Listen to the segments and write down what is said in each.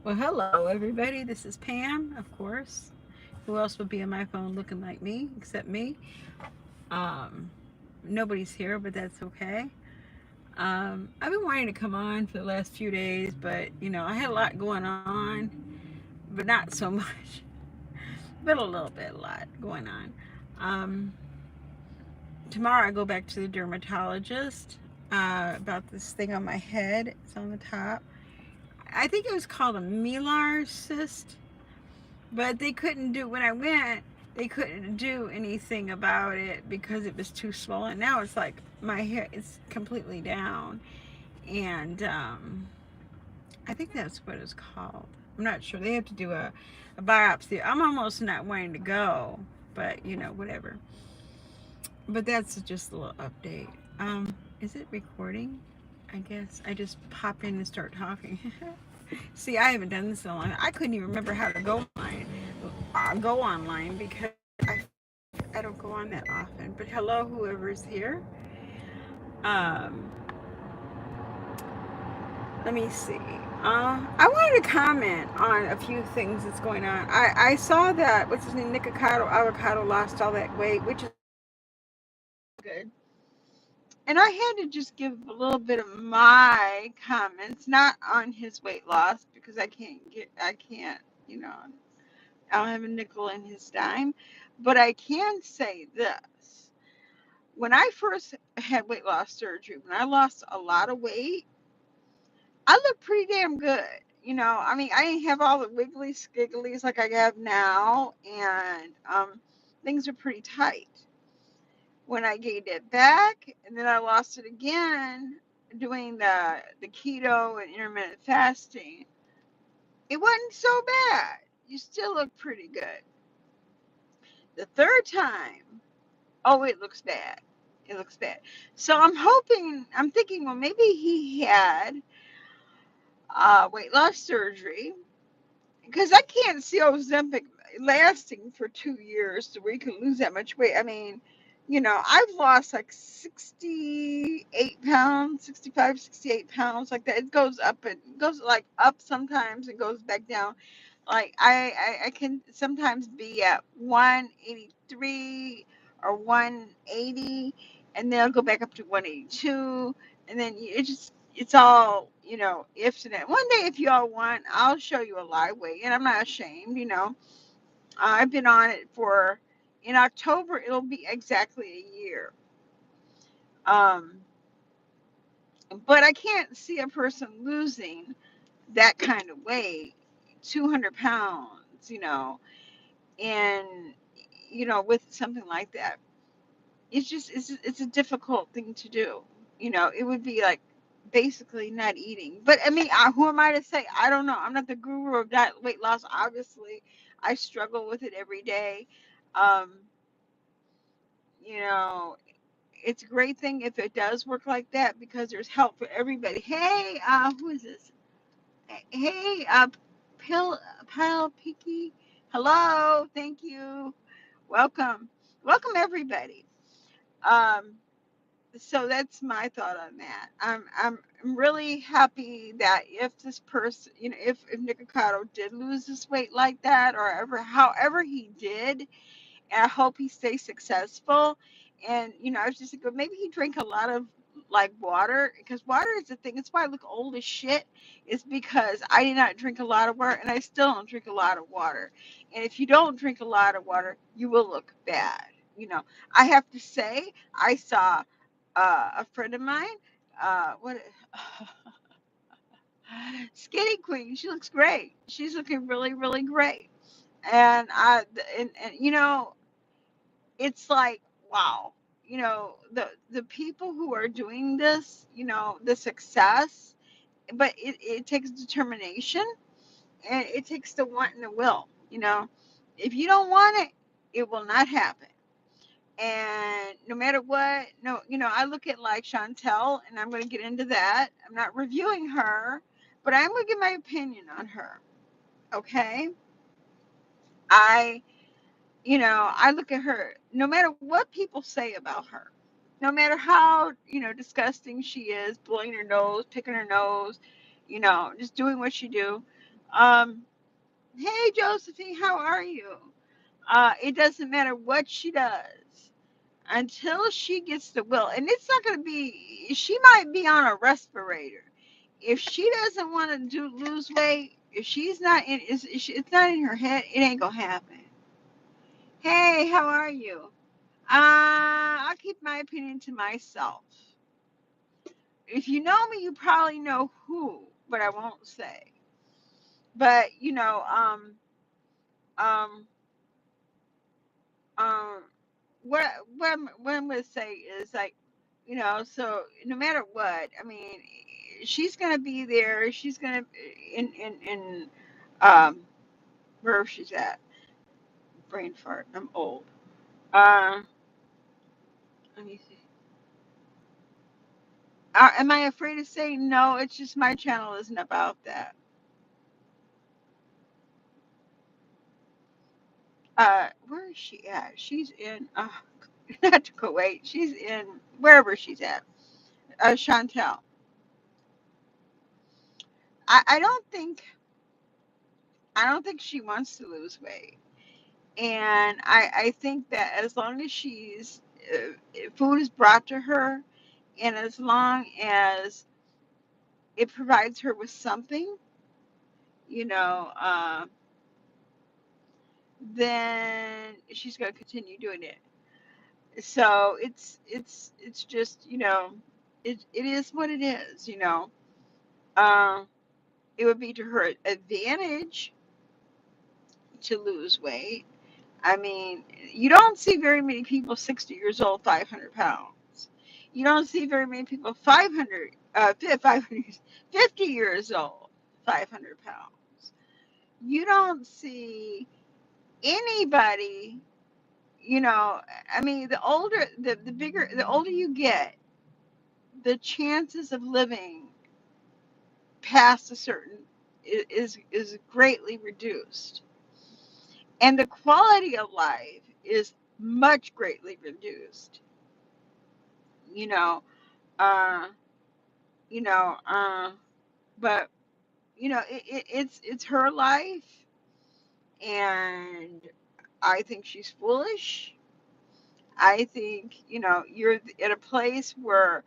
Well, hello, everybody. This is Pam, of course. Who else would be on my phone looking like me except me? Um, Nobody's here, but that's okay. I've been wanting to come on for the last few days, but I had a lot going on, but not so much, but a little bit, a lot going on. Um, Tomorrow I go back to the dermatologist about this thing on my head. It's on the top. I think it was called a melar cyst. But they couldn't do, when I went, they couldn't do anything about it because it was too swollen. Now it's like my hair is completely down. And I think that's what it's called. I'm not sure. They have to do a biopsy. I'm almost not wanting to go, but whatever. But that's just a little update. Is it recording? I guess I just pop in and start talking. See, I haven't done this in a long time. I couldn't even remember how to go online because I don't go on that often. But hello, whoever's here. Um, Let me see. I wanted to comment on a few things that's going on. I saw that what's his name, Nikocado Avocado lost all that weight, which is good. And I had to just give a little bit of my comments, not on his weight loss because I can't, you know, I don't have a nickel in his dime. But I can say this. When I first had weight loss surgery, when I lost a lot of weight, I looked pretty damn good. I mean, I didn't have all the wiggly skigglies like I have now, and things are pretty tight. When I gained it back, and then I lost it again doing the keto and intermittent fasting, it wasn't so bad. You still look pretty good. The third time, oh, it looks bad. It looks bad. So I'm thinking, well, maybe he had weight loss surgery because I can't see Ozempic lasting for 2 years to where you can lose that much weight. I mean, I've lost like 68 pounds, 65, 68 pounds, like that. It goes up and goes like up sometimes and goes back down. Like I can sometimes be at 183 or 180, and then I'll go back up to 182, and then it's all ifs and it. One day, if you all want, I'll show you a live weight, and I'm not ashamed. I've been on it for, in October it'll be exactly a year. Um, but I can't see a person losing that kind of weight, 200 pounds, and with something like that. It's a difficult thing to do. It would be like basically not eating. But I mean, who am I to say? I don't know. I'm not the guru of diet weight loss. Obviously, I struggle with it every day. Um, you know, it's a great thing if it does work like that because there's help for everybody. Hey, who is this? Hey, Pill Pal Piki. Hello, thank you. Welcome, welcome everybody. Um, so that's my thought on that. I'm really happy that if this person, if Nicocado did lose his weight like that, or however he did, and I hope he stays successful. And I was just like, maybe he drank a lot of like water, because water is the thing. It's why I look old as shit. Is because I did not drink a lot of water, and I still don't drink a lot of water. And if you don't drink a lot of water, you will look bad. I have to say, I saw a friend of mine. What? Skinny Queen. She looks great. She's looking really, really great. And and it's like, wow. The people who are doing this, the success, but it takes determination, and it takes the want and the will. If you don't want it, it will not happen. And no matter what, no, I look at like Chantal, and I'm going to get into that. I'm not reviewing her, but I'm going to give my opinion on her. Okay. I, I look at her, no matter what people say about her, no matter how, disgusting she is, blowing her nose, picking her nose, just doing what she do. Um, hey, Josephine, how are you? It doesn't matter what she does until she gets the will. And it's not going to be, she might be on a respirator. If she doesn't want to lose weight, if she's not in, it's not in her head, it ain't going to happen. Hey, how are you? I'll keep my opinion to myself. If you know me, you probably know who, but I won't say. But um, um, what I'm gonna say is like, so no matter what, I mean, she's gonna be there. She's gonna in um where she's at. Brain fart. I'm old. Uh, Let me see. Am I afraid to say no? It's just my channel isn't about that. Where is she at? She's in not Kuwait. She's in wherever she's at. Chantal. I don't think she wants to lose weight, and I think that as long as she's food is brought to her, and as long as it provides her with something, you know, then she's going to continue doing it. So it's just it is what it is. Uh, it would be to her advantage to lose weight. I mean, you don't see very many people 60 years old, 500 pounds. You don't see very many people 500, 50 years old, 500 pounds. You don't see anybody, I mean, the older you get, the chances of living past a certain is greatly reduced. And the quality of life is much greatly reduced. You know, uh, you know, but it's her life, and I think she's foolish. I think you're at a place where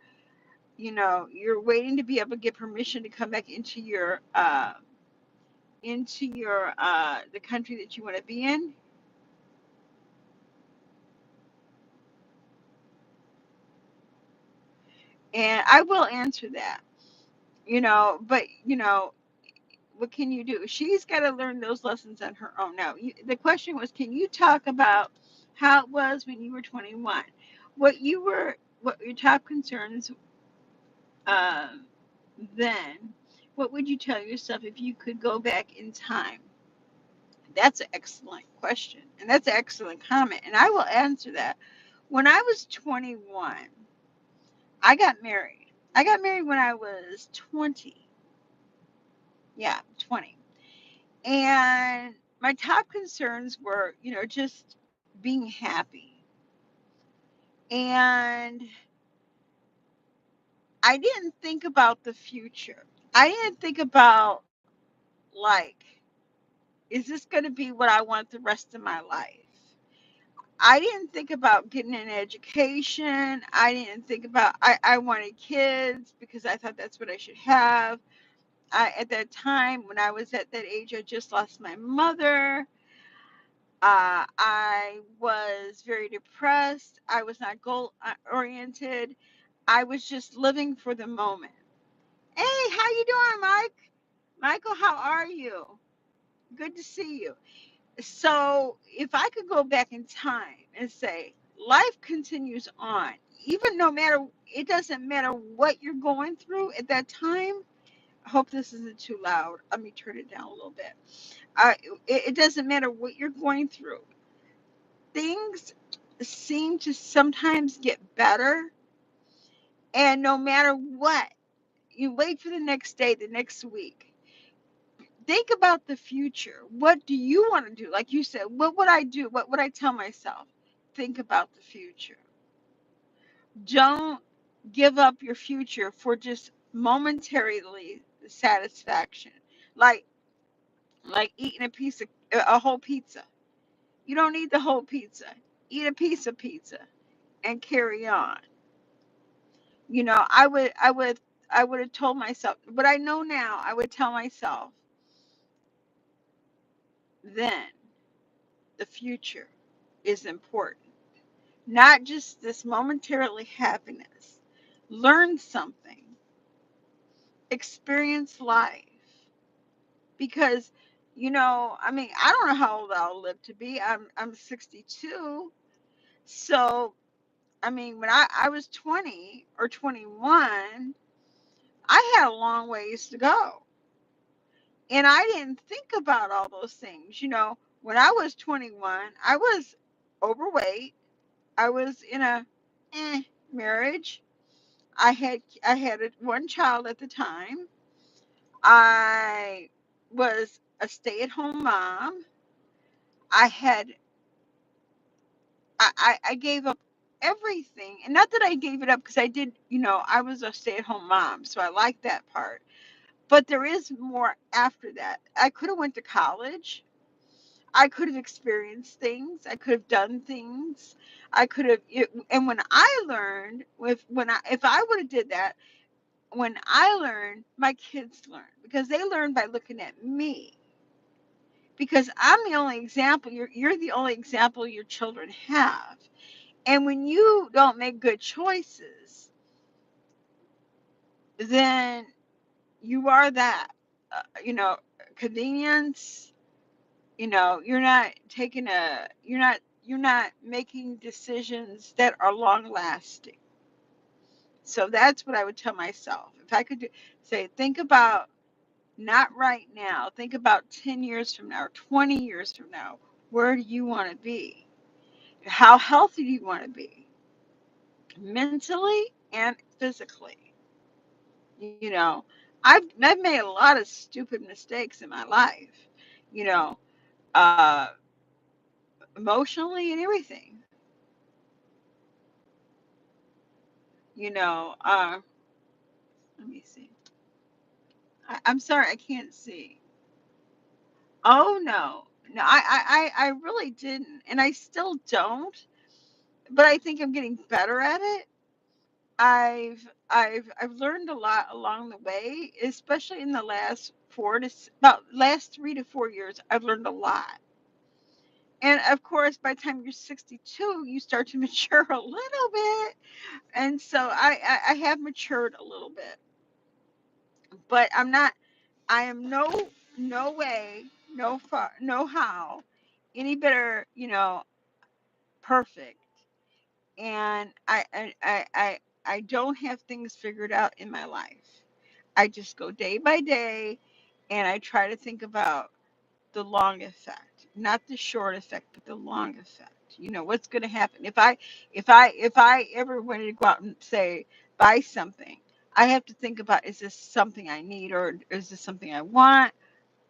you're waiting to be able to get permission to come back into your the country that you want to be in. And I will answer that. But what can you do? She's got to learn those lessons on her own. Now, the question was, can you talk about how it was when you were 21? What your top concerns um, then? What would you tell yourself if you could go back in time? That's an excellent question, and that's an excellent comment, and I will answer that. When I was 21, I got married. I got married when I was 20. Yeah, 20. And my top concerns were, just being happy. And I didn't think about the future. I didn't think about, like, is this going to be what I want the rest of my life? I didn't think about getting an education. I didn't think about, I wanted kids because I thought that's what I should have. At that time, when I was at that age, I just lost my mother. I was very depressed. I was not goal oriented. I was just living for the moment. Hey, how you doing, Mike? Michael, how are you? Good to see you. So, if I could go back in time and say, life continues on, even no matter, it doesn't matter what you're going through at that time. I hope this isn't too loud. Let me turn it down a little bit. Uh, it doesn't matter what you're going through. Things seem to sometimes get better. And no matter what, you wait for the next day, the next week. Think about the future. What do you want to do? Like you said, what would I do? What would I tell myself? Think about the future. Don't give up your future for just momentarily satisfaction. Like, like eating a whole pizza. You don't need the whole pizza. Eat a piece of pizza and carry on. I would have told myself, but I know now, I would tell myself then the future is important. Not just this momentarily happiness. Learn something, experience life. Because, I mean, I don't know how old I'll live to be. I'm 62. So, I mean, when I was 20 or 21, I had a long ways to go. And I didn't think about all those things. When I was 21, I was overweight. I was in a marriage. I had one child at the time. I was a stay-at-home mom. I had I gave up everything. And not that I gave it up, because I did, I was a stay-at-home mom, so I like that part. But there is more after that. I could have went to college. I could have experienced things. I could have done things. I could have, and when I learned, if I would have did that, when I learned, my kids learned, because they learn by looking at me. Because I'm the only example. You're the only example your children have. And when you don't make good choices, then you are that, you know, convenience. You're not making decisions that are long lasting. So that's what I would tell myself. If I could say, think about not right now, think about 10 years from now or 20 years from now. Where do you want to be? How healthy do you want to be? Mentally and physically. You know, I've made a lot of stupid mistakes in my life, you know, uh, emotionally and everything. Let me see. I'm sorry, I can't see. Oh no, no, I really didn't, and I still don't. But I think I'm getting better at it. I've learned a lot along the way, especially in the last about last 3 to 4 years. I've learned a lot. And of course, by the time you're 62, you start to mature a little bit. And so I have matured a little bit, but I am no way, no far, no how, any better, perfect. And I don't have things figured out in my life. I just go day by day, and I try to think about the long effect, not the short effect, but the long effect. What's going to happen if I ever wanted to go out and say buy something. I have to think about, is this something I need, or is this something I want?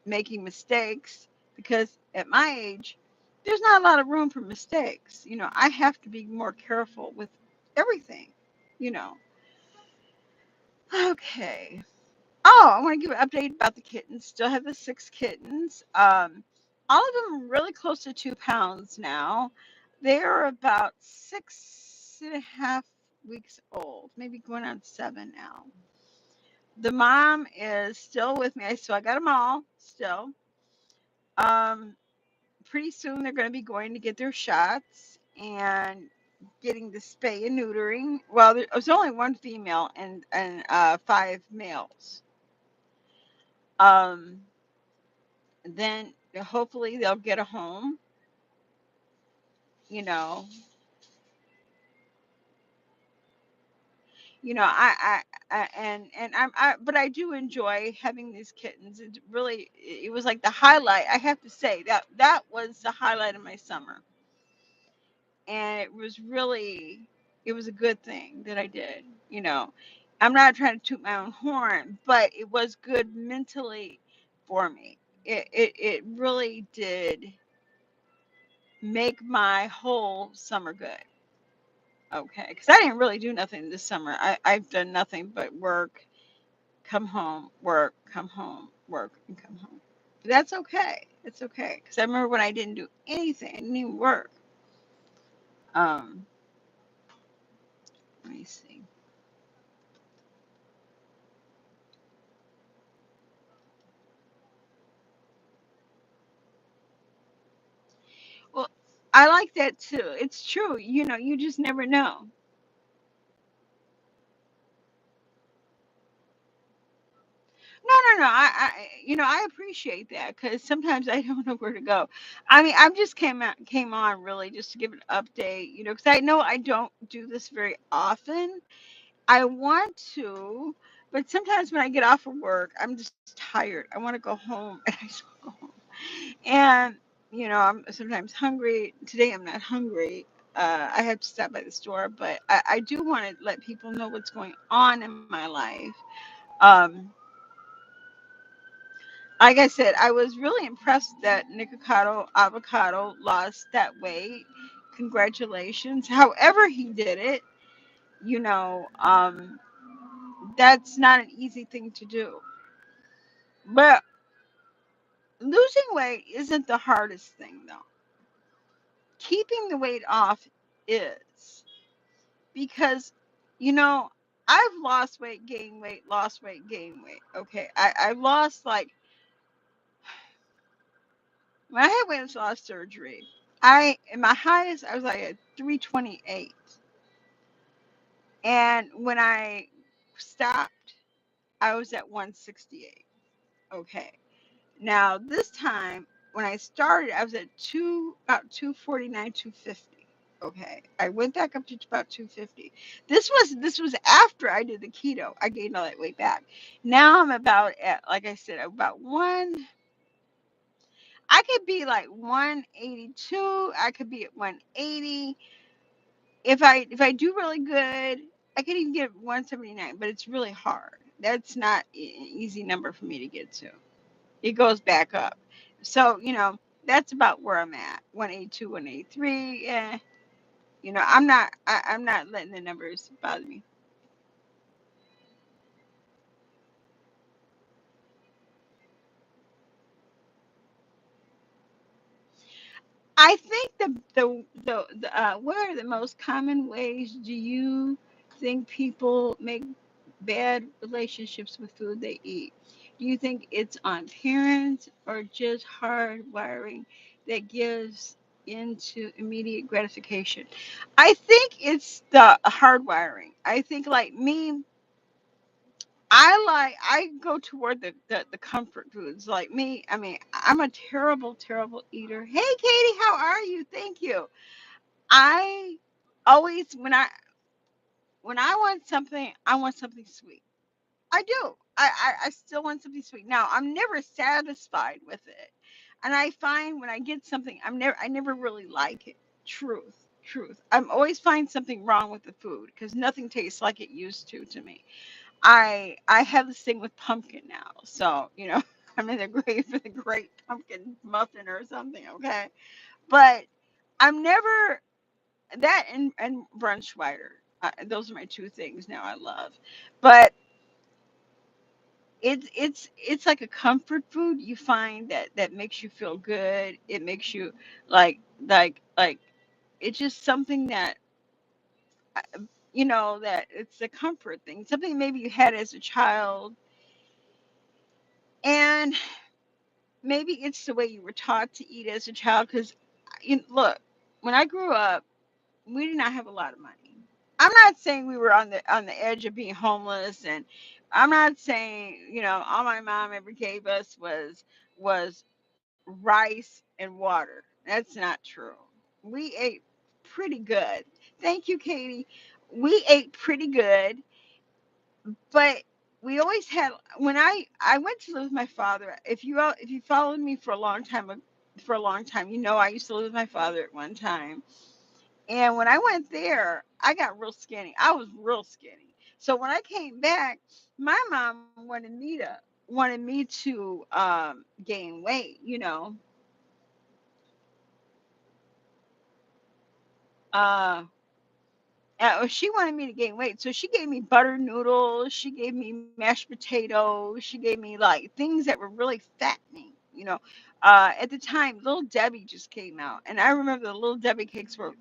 Making mistakes, because at my age, there's not a lot of room for mistakes. I have to be more careful with everything. You know. Okay. Oh, I want to give an update about the kittens. Still have the 6 kittens. All of them are really close to 2 pounds now. They're about 6.5 weeks old, maybe going on 7 now. The mom is still with me, so I got them all still. Um, Pretty soon they're going to be going to get their shots and getting the spay and neutering. Well, there's only one female and 5 males. Um, then hopefully they'll get a home. You know, but I do enjoy having these kittens. It was like the highlight. I have to say that was the highlight of my summer, and it was a good thing that I did. You know, I'm not trying to toot my own horn, but it was good mentally for me. It really did make my whole summer good. Okay, because I didn't really do nothing this summer. I've done nothing but work, come home, work, come home, work, and come home. That's okay. It's okay. Because I remember when I didn't do anything, I didn't even work. Um, Let me see. Well, I like that too. It's true. You just never know. No. I appreciate that because sometimes I don't know where to go. I mean, I just came on really just to give an update. Because I know I don't do this very often. I want to, but sometimes when I get off of work, I'm just tired. I want to go home, and I just want to go home. And I'm sometimes hungry. Today, I'm not hungry. I have to stop by the store, but I do want to let people know what's going on in my life. Um, like I said, I was really impressed that Nikocado Avocado lost that weight. Congratulations. However, he did it, you know, um, that's not an easy thing to do. But losing weight isn't the hardest thing, though. Keeping the weight off is because, you know, I've lost weight, gained weight, lost weight, gained weight. Okay. I lost like, when I had weight loss surgery, in my highest, I was like at 328. And when I stopped, I was at 168. Okay. Now this time, when I started, I was at about 249, 250. Okay. I went back up to about 250. This was after I did the keto. I gained all that weight back. Now I'm about at, like I said, about one. I could be like 182. I could be at 180. If I do really good, I could even get 179, but it's really hard. That's not an easy number for me to get to. It goes back up. So, that's about where I'm at. 182, 183. Yeah. I'm not letting the numbers bother me. I think what are the most common ways do you think people make bad relationships with food they eat? Do you think it's on parents or just hard wiring that gives into immediate gratification? I think it's the hard wiring. I think like me, I go toward the comfort foods. Like me, I mean, I'm a terrible, terrible eater. Hey Katie, how are you? Thank you. I always when I want something sweet. I do. I still want something sweet. Now I'm never satisfied with it. And I find when I get something, I never really like it. Truth. I'm always find something wrong with the food because nothing tastes like it used to me. I have this thing with pumpkin now. So, I'm in the grave for the great pumpkin muffin or something, okay? But I'm never that and brunch whiter. Those are my two things now I love. But it's like a comfort food you find that makes you feel good. It makes you like it's just something that uh, that it's a comfort thing. Something maybe you had as a child, and maybe it's the way you were taught to eat as a child. Because look, when I grew up, we did not have a lot of money. I'm not saying we were on the edge of being homeless, and I'm not saying all my mom ever gave us was rice and water. That's not true. We ate pretty good. Thank you, Katie. We ate pretty good, but we always had when I went to live with my father. If you followed me for a long time, I used to live with my father at one time. And when I went there, I got real skinny. I was real skinny. So when I came back, my mom wanted me to gain weight. Uh, she wanted me to gain weight, so she gave me butter noodles. She gave me mashed potatoes. She gave me like things that were really fattening. At the time, Little Debbie just came out, and I remember the Little Debbie cakes were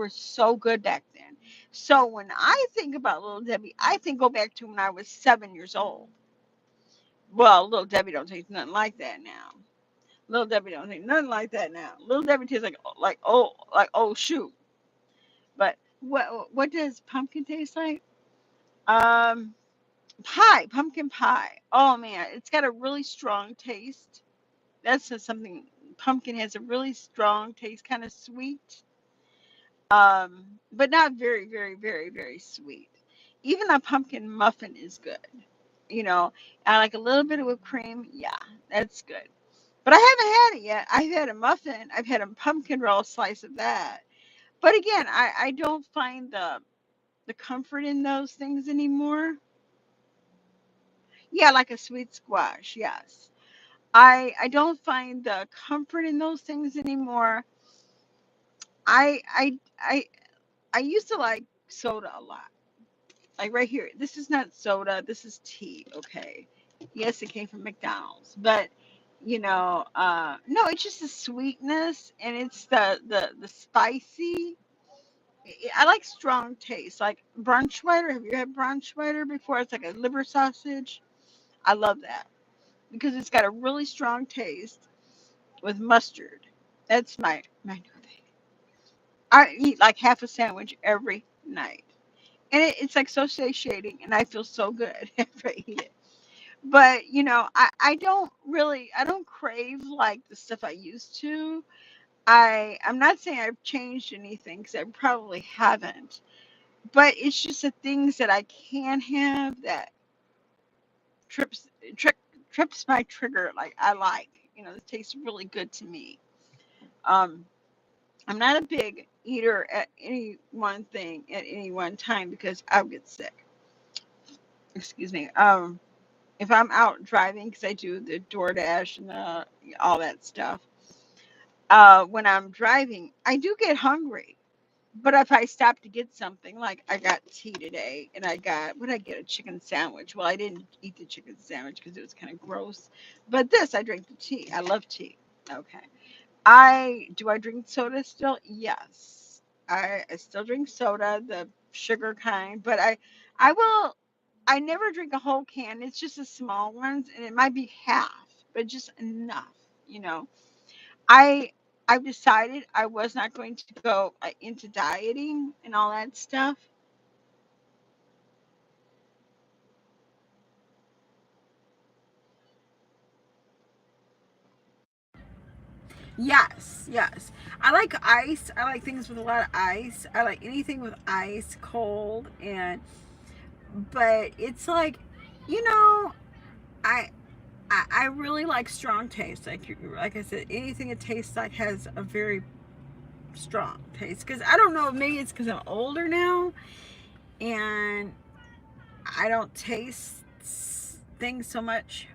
so good back then. So when I think about Little Debbie, I think go back to when I was 7 years old. Well, Little Debbie don't taste nothing like that now. Little Debbie don't taste nothing like that now. Little Debbie tastes like shoot. But what does pumpkin taste like? Um, Pie, pumpkin pie. Oh man, it's got a really strong taste. That's just something. Pumpkin has a really strong taste, kind of sweet, but not very, very, very, very sweet. Even a pumpkin muffin is good. You know, I like a little bit of whipped cream. Yeah, that's good. But I haven't had it yet. I've had a muffin. I've had a pumpkin roll slice of that. But again, I don't find the comfort in those things anymore. Yeah, like a sweet squash. Yes. I don't find the comfort in those things anymore. I I I I used to like soda a lot. Like right here, this is not soda, this is tea, okay? Yes, it came from McDonald's, but no, it's just the sweetness and it's the spicy. I like strong taste, like Braunschweider. Have you had Braunschweider before? It's like a liver sausage. I love that because it's got a really strong taste with mustard. That's my new thing. I eat like half a sandwich every night. And it's like so satiating and I feel so good after I eat it. But I don't crave like the stuff I used to. I'm not saying I've changed anything because I probably haven't. But it's just the things that I can have that trips trick trips my trigger like I like. It tastes really good to me. Um I'm not a big eater at any one thing at any one time because I'll get sick. Excuse me. If I'm out driving, because I do the DoorDash and all that stuff, when I'm driving, I do get hungry. But if I stop to get something, like I got tea today, and what did I get? A chicken sandwich. Well, I didn't eat the chicken sandwich because it was kind of gross. But I drank the tea. I love tea. Okay. I drink soda still? Yes. I still drink soda, the sugar kind, but I will I never drink a whole can. It's just the small ones and it might be half, but just enough, you know. I I've decided I was not going to go into dieting and all that stuff. Yes, yes. I like ice. I like things with a lot of ice. I like anything with ice, cold, and but it's like, you know, I I really like strong taste. Like I said, anything that tastes like has a very strong taste. Because I don't know, maybe it's because I'm older now and I don't taste things so much.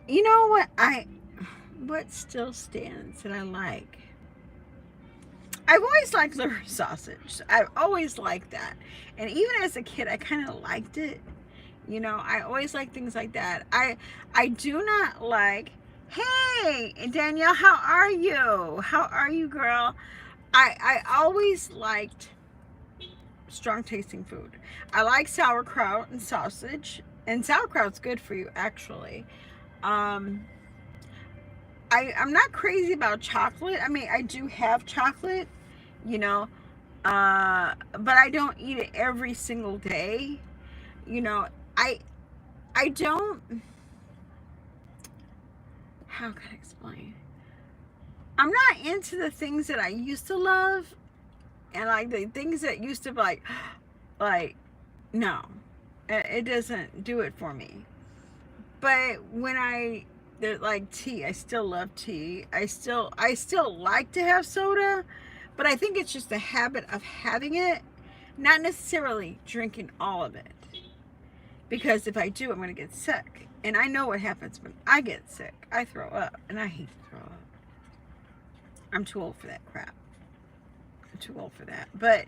You know what still stands that I like? I've always liked liver sausage. I've always liked that. And even as a kid, I kind of liked it. I always like things like that. I do not like, hey, Danielle, how are you? How are you, girl? I always liked strong tasting food. I like sauerkraut and sausage, and sauerkraut's good for you, actually. Um, I'm not crazy about chocolate. I mean, I do have chocolate, you know, but I don't eat it every single day. You know, I I don't. How can I explain? I'm not into the things that I used to love, and like the things that used to be like no, it doesn't do it for me. But when there's like tea, I still love tea. I still like to have soda, but I think it's just a habit of having it, not necessarily drinking all of it. Because if I do, I'm going to get sick. And I know what happens when I get sick. I throw up, and I hate to throw up. I'm too old for that crap. I'm too old for that. But,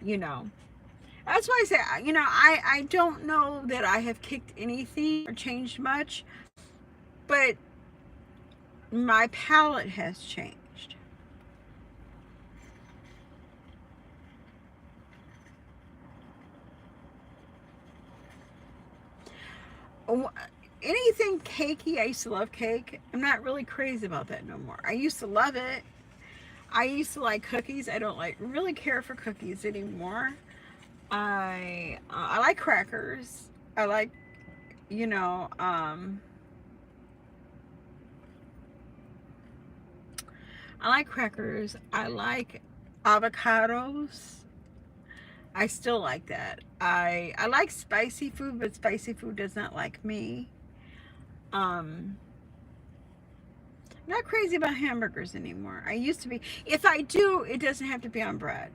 you know, That's why I say, I don't know that I have kicked anything or changed much, but my palate has changed. Oh, anything cakey, I used to love cake. I'm not really crazy about that no more. I used to love it. I used to like cookies. I don't like really care for cookies anymore. I like crackers. I like, you know, I like crackers. I like avocados. I still like that. I like spicy food, but spicy food does not like me. Um, Not crazy about hamburgers anymore. I used to be. If I do, it doesn't have to be on bread.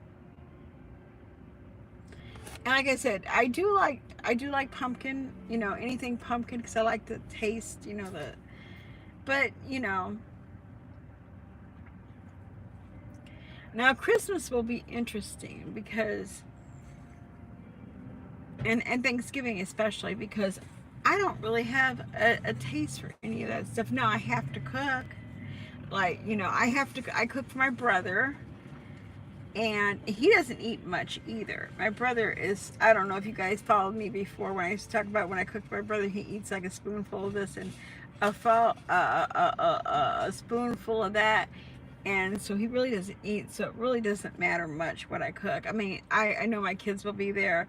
And like I said, I do like pumpkin. Anything pumpkin because I like the taste. But now Christmas will be interesting because and Thanksgiving especially because I don't really have a taste for any of that stuff. Now I have to cook. Like, I cook for my brother, and he doesn't eat much either. My brother I don't know if you guys followed me before when I used to talk about when I cook for my brother, he eats like a spoonful of this and a spoonful of that. And so he really doesn't eat, so it really doesn't matter much what I cook. I mean, I know my kids will be there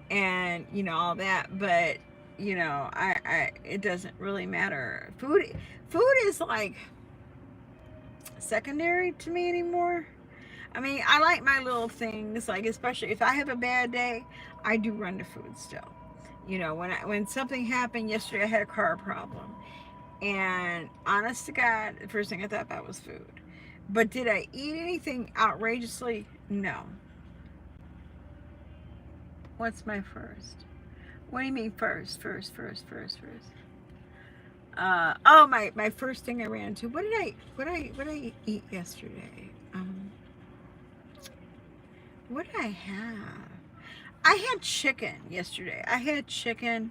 and, all that, but, it doesn't really matter. Food is like secondary to me anymore. I mean, I like my little things, like especially if I have a bad day, I do run to food still. When something happened yesterday, I had a car problem, and honest to God, the first thing I thought about was food. But did I eat anything outrageously? No. What's my first? What do you mean first? First. My first thing I ran to. What did I eat yesterday? What did I have? I had chicken yesterday. I had chicken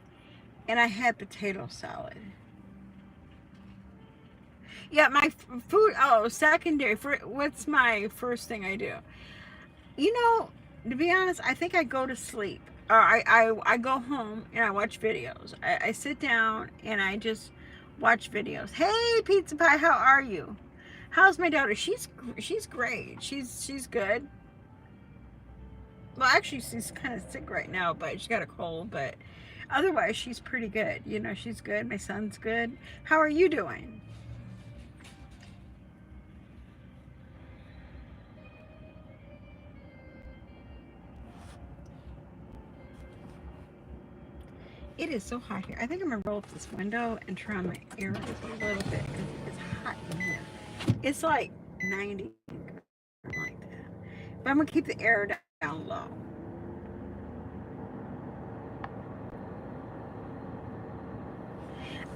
and I had potato salad. Yeah, my food. Oh, secondary. What's my first thing I do? You know, to be honest, I think I go to sleep. Or I go home and I watch videos. I sit down and I just watch videos. Hey, Pizza Pie, how are you? How's my daughter? She's great. She's good. Well, actually, she's kind of sick right now, but she's got a cold. But otherwise, she's pretty good. She's good. My son's good. How are you doing? It is so hot here. I think I'm gonna roll up this window and turn on my air just a little bit because it's hot in here. It's like 90 like that. But I'm gonna keep the air down low.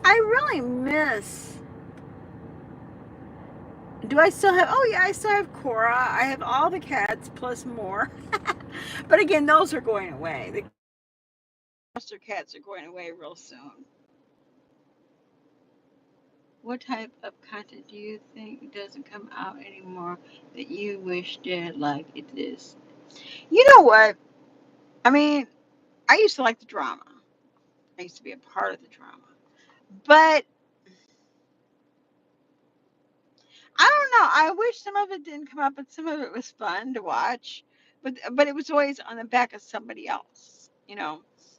I really miss. Do I still have? Oh yeah, I still have Cora. I have all the cats plus more. But again, those are going away. The foster cats are going away real soon. What type of content do you think doesn't come out anymore that you wish did like it is? You know what? I mean, I used to like the drama. I used to be a part of the drama. But I don't know. I wish some of it didn't come up, but some of it was fun to watch. But it was always on the back of somebody else.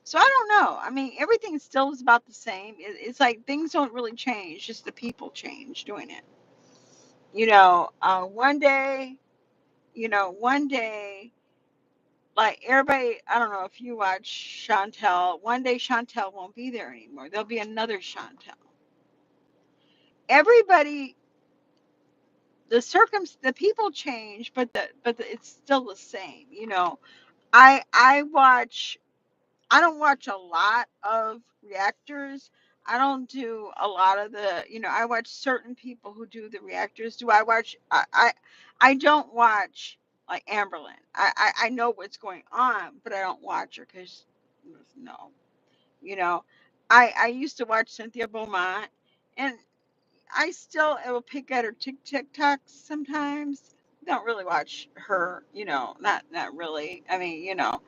So I don't know. I mean, everything still is about the same. It's like things don't really change, just the people change doing it. One day, one day, like everybody, I don't know if you watch Chantal. One day, Chantal won't be there anymore. There'll be another Chantal. Everybody, the people change, but it's still the same. I watch. I don't watch a lot of reactors. I don't do a lot of I watch certain people who do the reactors. Do I watch? I don't watch like Amberlyn. I know what's going on, but I don't watch her because no, you know. I used to watch Cynthia Beaumont, and I still will pick at her TikToks sometimes. Don't really watch her, not really. I mean, out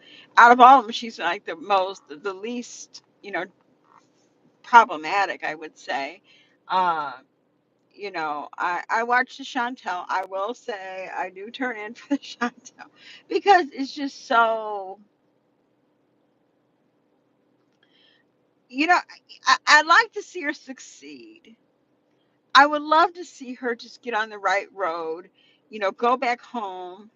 of all of them, she's like the least, problematic, I would say. Uh, I watch the Chantal. I will say I do turn in for the Chantal because it's just so, I'd like to see her succeed. I would love to see her just get on the right road, go back home.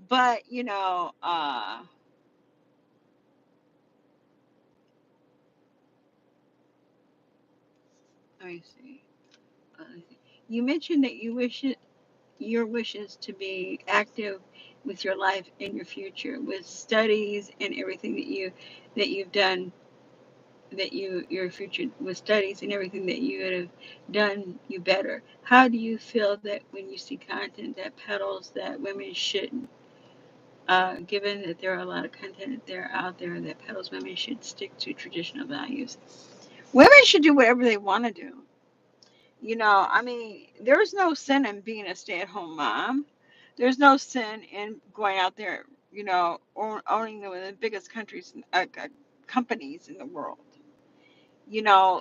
But, let me see. Let me see. You mentioned that your wish is to be active with your life and your future, with studies and everything that you've done, your future with studies and everything that you have done you better. How do you feel that when you see content that peddles that women shouldn't, given that there are a lot of content there out there that peddles women should stick to traditional values? Women should do whatever they want to do. I mean, there's no sin in being a stay-at-home mom. There's no sin in going out there, owning one of the biggest companies in the world.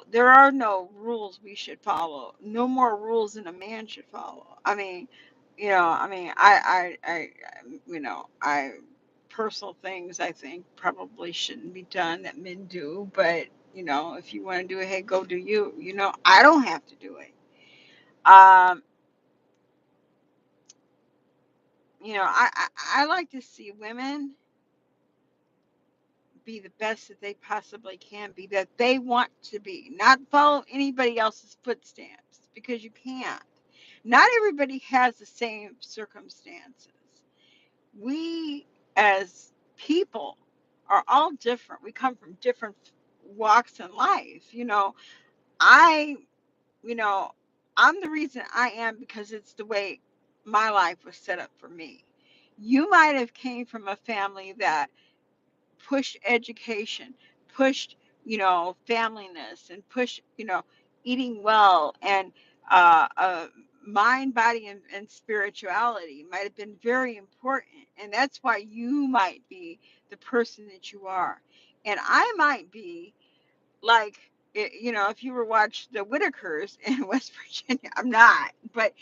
There are no rules we should follow. No more rules than a man should follow. I personal things I think probably shouldn't be done that men do, but if you want to do it, hey, go do you. I don't have to do it. Um, I like to see women be the best that they possibly can be, that they want to be, not follow anybody else's footsteps because you can't. Not everybody has the same circumstances. We as people are all different. We come from different walks in life. I, you know, I'm the reason I am because it's the way my life was set up for me. You might have came from a family that pushed education, pushed, familyness, and pushed, eating well, and mind, body, and spirituality might have been very important. And that's why you might be the person that you are. And I might be like, if you were watch the Whitakers in West Virginia, I'm not, but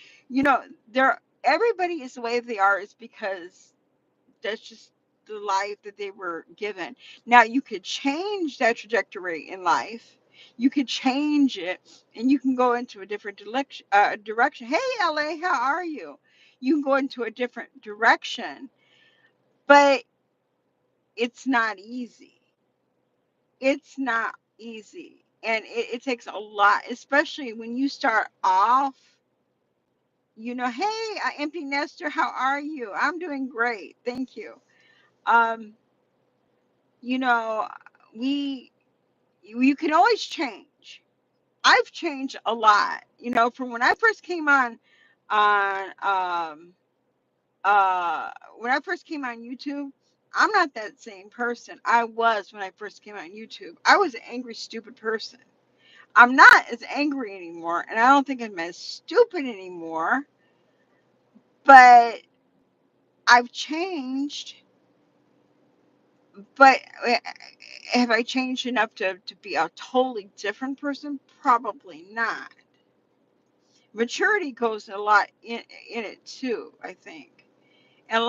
they're everybody is the way they are is because that's just the life that they were given. Now you could change that trajectory in life. You could change it, and you can go into a different direction. Hey, LA, how are you? You can go into a different direction, but it's not easy. It's not easy, and it takes a lot, especially when you start off. Hey, empty nester, how are you? I'm doing great, thank you. Um, you know, we you can always change. I've changed a lot. From when I first came on when I first came on YouTube, I'm not that same person I was when I first came on YouTube. I was an angry, stupid person. I'm not as angry anymore, and I don't think I'm as stupid anymore, but I've changed. But have I changed enough to be a totally different person? Probably not. Maturity goes a lot in it too, I think. And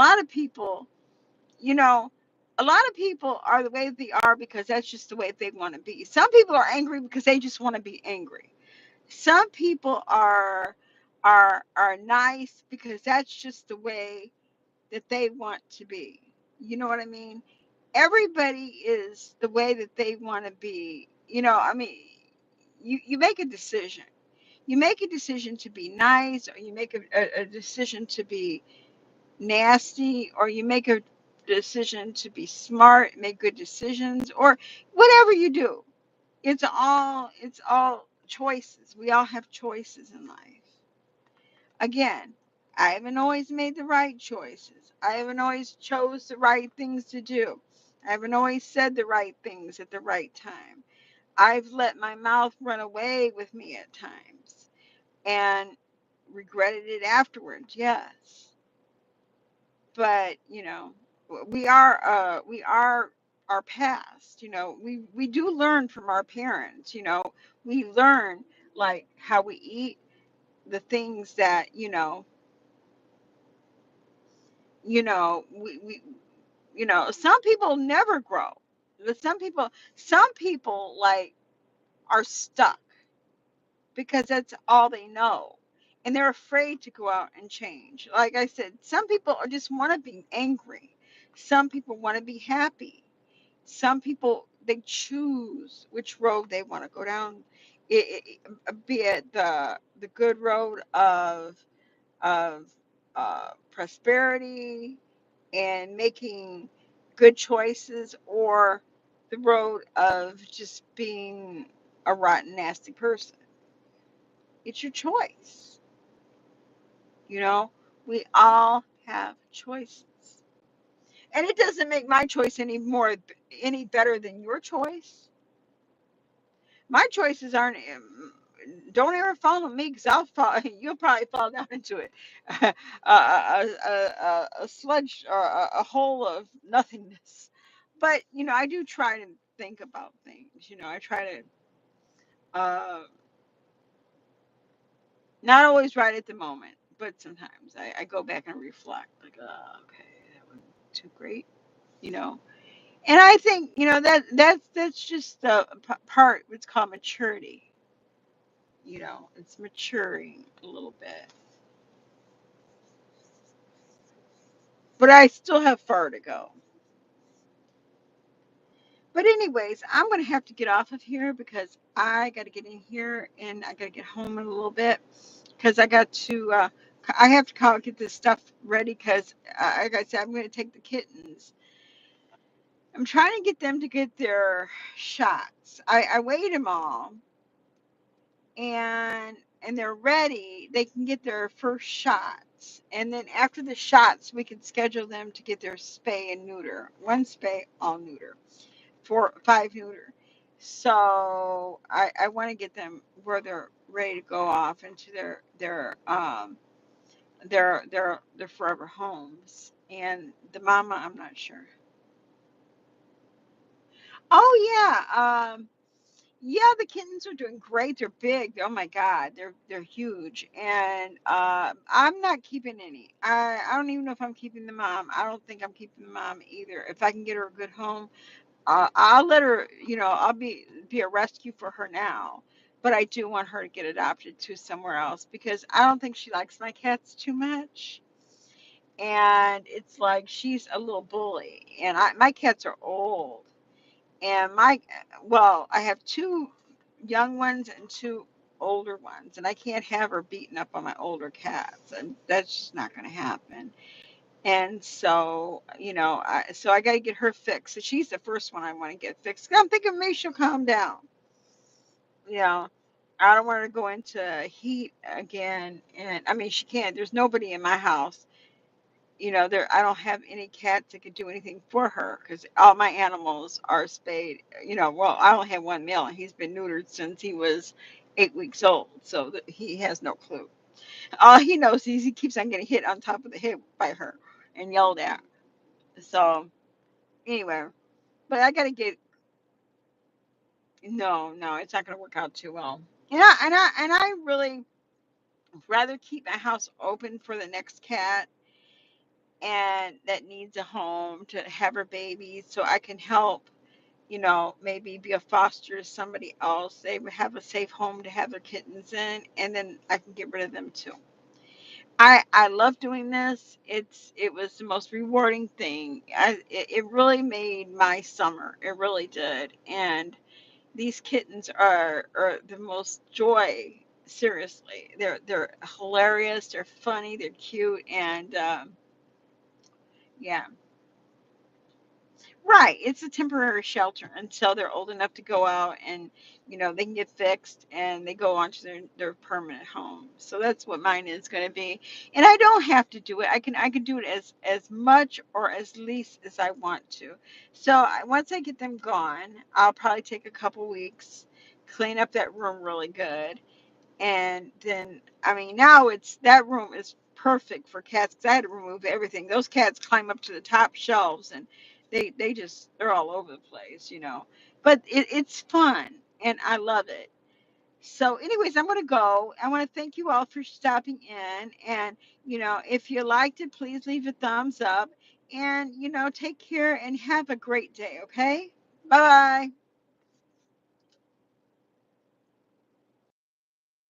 you know, a lot of people are the way they are because that's just the way they want to be. Some people are angry because they just want to be angry. Some people are nice because that's just the way that they want to be. You know what I mean? Everybody is the way that they want to be. I mean, you make a decision. You make a decision to be nice, or you make a decision to be nasty, or you make a decision to be smart, make good decisions, or whatever you do. It's all choices. We all have choices in life. Again, I haven't always made the right choices. I haven't always chose the right things to do. I haven't always said the right things at the right time. I've let my mouth run away with me at times and regretted it afterwards. Yes. But, we are our past, we do learn from our parents, we learn like how we eat, the things that, we some people never grow. But some people like are stuck because that's all they know. And they're afraid to go out and change. Like I said, some people just want to be angry. Some people want to be happy. Some people, they choose which road they want to go down. Be it the good road of prosperity and making good choices, or the road of just being a rotten, nasty person. It's your choice. You know, we all have choices. And it doesn't make my choice any better than your choice. My choices aren't don't ever follow me, because I'll fall. You'll probably fall down into it, a sludge, or a hole of nothingness. But I do try to think about things. I try to not always right at the moment, but sometimes I go back and reflect, like, okay, that wasn't too great, you know. And I think that's just the part. It's called maturity. It's maturing a little bit. But I still have far to go. But anyways, I'm gonna have to get off of here because I got to get in here and I got to get home in a little bit because I have to call get this stuff ready because like I said, I'm gonna take the kittens. I'm trying to get them to get their shots. I weighed them all, and they're ready. They can get their first shots, and then after the shots, we can schedule them to get their spay and neuter. One spay, all neuter. 4, 5 neuter. So I want to get them where they're ready to go off into their forever homes. And the mama, I'm not sure. Oh yeah, yeah, the kittens are doing great. They're big. Oh my God, they're huge. And I'm not keeping any. I don't even know if I'm keeping the mom. I don't think I'm keeping the mom either. If I can get her a good home, I'll let her. I'll be a rescue for her now. But I do want her to get adopted to somewhere else because I don't think she likes my cats too much. And it's like she's a little bully. And my cats are old. And I have two young ones and two older ones, and I can't have her beating up on my older cats, and that's just not going to happen. And so, I got to get her fixed. So she's the first one I want to get fixed. I'm thinking maybe she'll calm down. You know, I don't want her to go into heat again. And I mean, she can't. There's nobody in my house. There, I don't have any cats that could do anything for her because all my animals are spayed. Well, I only have one male, and he's been neutered since he was 8 weeks old, so he has no clue. All he knows is he keeps on getting hit on top of the head by her and yelled at. So anyway, but I gotta get. No, no, it's not gonna work out too well. And I really rather keep my house open for the next cat and that needs a home to have her babies so I can help, maybe be a foster to somebody else. They would have a safe home to have their kittens in, and then I can get rid of them too. I love doing this. It was the most rewarding thing. It really made my summer. It really did. And these kittens are the most joy. Seriously, they're hilarious. They're funny. They're cute, and yeah. Right. It's a temporary shelter until they're old enough to go out and, they can get fixed and they go on to their permanent home. So that's what mine is going to be. And I don't have to do it. I can do it as much or as least as I want to. So once I get them gone, I'll probably take a couple weeks, clean up that room really good, and then, I mean, now it's that room is perfect for cats because I had to remove everything. Those cats climb up to the top shelves and they're all over the place. But it's fun and I love it. So, anyways, I'm going to go. I want to thank you all for stopping in. And, if you liked it, please leave a thumbs up and, take care and have a great day. Okay. Bye bye.